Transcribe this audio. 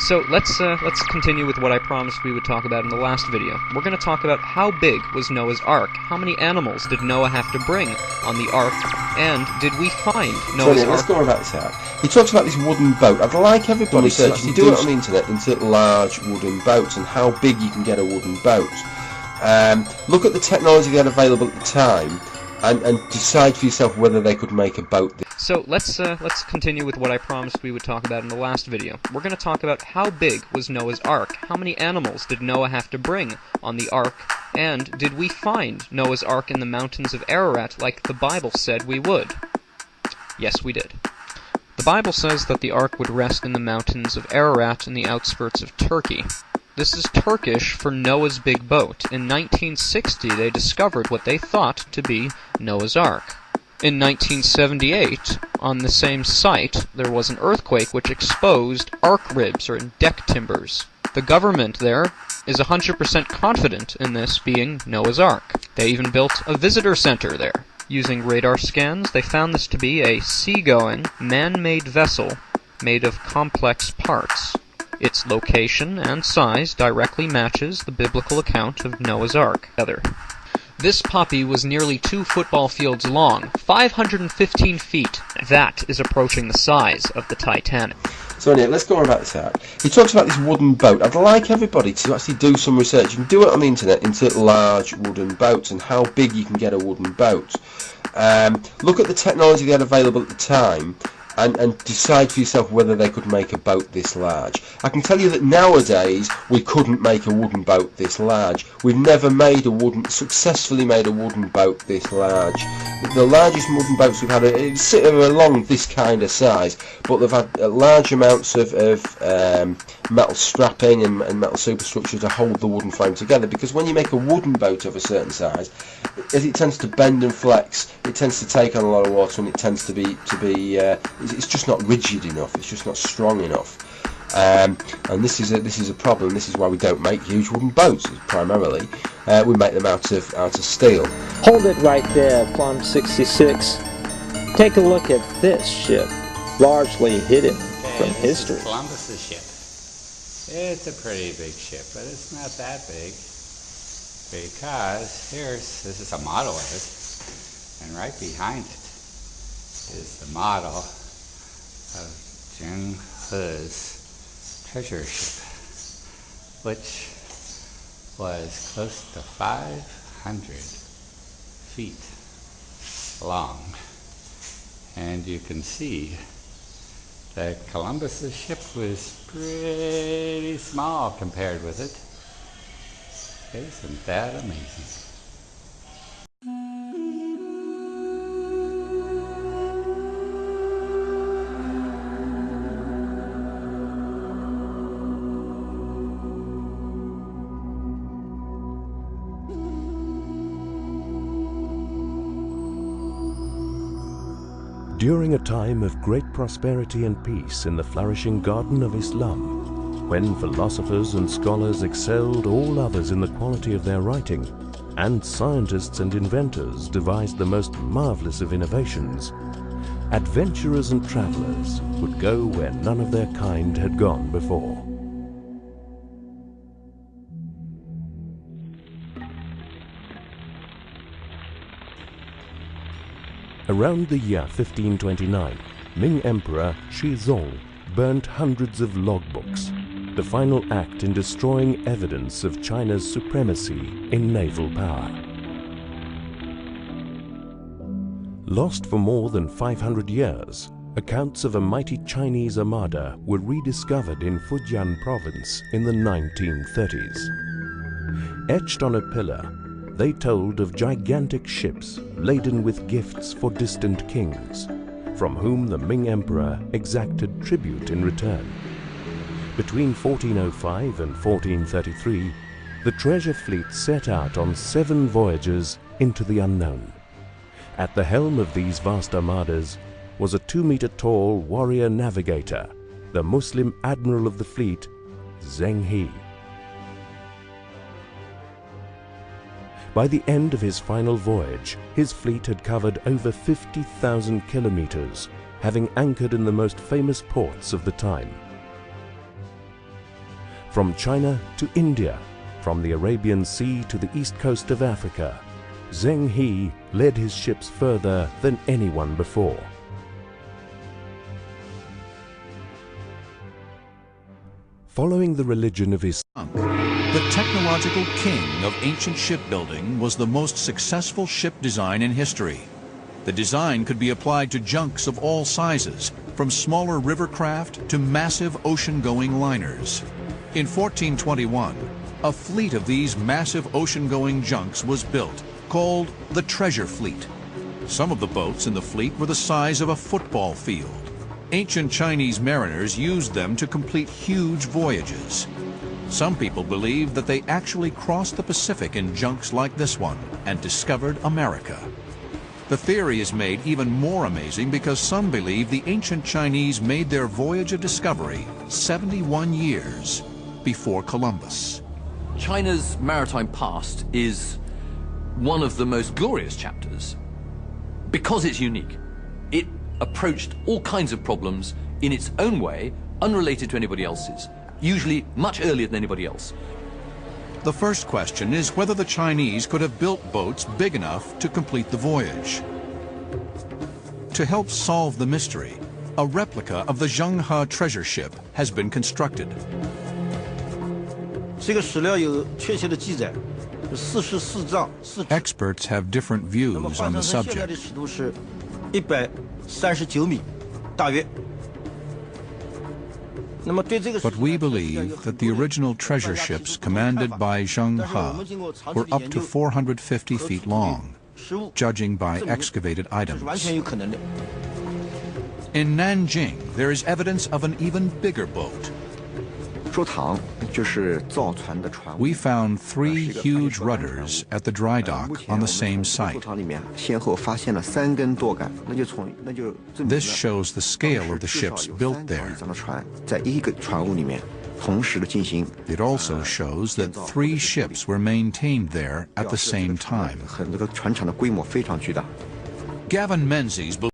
So let's continue with what I promised we would talk about in the last video. We're going to talk about how big was Noah's Ark, how many animals did Noah have to bring on the Ark, and did we find Noah's Ark? Let's go on about this out. He talks about this wooden boat. I'd like everybody to actually do it on the internet into large wooden boats and how big you can get a wooden boat. Look at the technology they had available at the time and decide for yourself whether they could make a boat. So let's continue with what I promised we would talk about in the last video. We're going to talk about how big was Noah's Ark, how many animals did Noah have to bring on the Ark, and did we find Noah's Ark in the mountains of Ararat like the Bible said we would? Yes, we did. The Bible says that the Ark would rest in the mountains of Ararat in the outskirts of Turkey. This is Turkish for Noah's Big Boat. In 1960, they discovered what they thought to be Noah's Ark. In 1978, on the same site, there was an earthquake which exposed ark ribs, or deck timbers. The government there is 100% confident in this being Noah's Ark. They even built a visitor center there. Using radar scans, they found this to be a seagoing, man-made vessel made of complex parts. Its location and size directly matches the biblical account of Noah's Ark. This puppy was nearly 2 football fields long, 515 feet. That is approaching the size of the Titanic. So anyway, let's go on about this out. He talks about this wooden boat. I'd like everybody to actually do some research. You can do it on the internet into large wooden boats and how big you can get a wooden boat. Look at the technology they had available at the time and decide for yourself whether they could make a boat this large. I can tell you that nowadays we couldn't make a wooden boat this large. We've never successfully made a wooden boat this large. The largest wooden boats we've had are along this kind of size, but they've had large amounts of metal strapping and metal superstructure to hold the wooden frame together, because when you make a wooden boat of a certain size, as it tends to bend and flex, it tends to take on a lot of water, and it tends to be it's just not rigid enough. It's just not strong enough, and this is a problem. This is why we don't make huge wooden boats. Primarily, we make them out of steel. Hold it right there, Plum 66. Take a look at this ship, largely hidden from history. This is Columbus's ship. It's a pretty big ship, but it's not that big, because this is a model of it, and right behind it is the model of Jung He's treasure ship, which was close to 500 feet long. And you can see that Columbus's ship was pretty small compared with it. Isn't that amazing? During a time of great prosperity and peace in the flourishing garden of Islam, when philosophers and scholars excelled all others in the quality of their writing, and scientists and inventors devised the most marvelous of innovations, adventurers and travelers would go where none of their kind had gone before. Around the year 1529, Ming Emperor Shizong burnt hundreds of logbooks, the final act in destroying evidence of China's supremacy in naval power. Lost for more than 500 years, accounts of a mighty Chinese armada were rediscovered in Fujian province in the 1930s. Etched on a pillar, they told of gigantic ships laden with gifts for distant kings, from whom the Ming Emperor exacted tribute in return. Between 1405 and 1433, the treasure fleet set out on 7 voyages into the unknown. At the helm of these vast armadas was a 2-meter-tall warrior navigator, the Muslim admiral of the fleet, Zheng He. By the end of his final voyage, his fleet had covered over 50,000 kilometers, having anchored in the most famous ports of the time. From China to India, from the Arabian Sea to the east coast of Africa, Zheng He led his ships further than anyone before. Following the religion of Islam, the technological king of ancient shipbuilding was the most successful ship design in history. The design could be applied to junks of all sizes, from smaller river craft to massive ocean-going liners. In 1421, a fleet of these massive ocean-going junks was built, called the Treasure Fleet. Some of the boats in the fleet were the size of a football field. Ancient Chinese mariners used them to complete huge voyages. Some people believe that they actually crossed the Pacific in junks like this one and discovered America. The theory is made even more amazing because some believe the ancient Chinese made their voyage of discovery 71 years before Columbus. China's maritime past is one of the most glorious chapters because it's unique. It approached all kinds of problems in its own way, unrelated to anybody else's, usually much earlier than anybody else. The first question is whether the Chinese could have built boats big enough to complete the voyage. To help solve the mystery, a replica of the Zheng He treasure ship has been constructed. Experts have different views on the subject. But we believe that the original treasure ships commanded by Zheng He were up to 450 feet long, judging by excavated items. In Nanjing, there is evidence of an even bigger boat. We found 3 huge rudders at the dry dock on the same site. This shows the scale of the ships built there. It also shows that 3 ships were maintained there at the same time. Gavin Menzies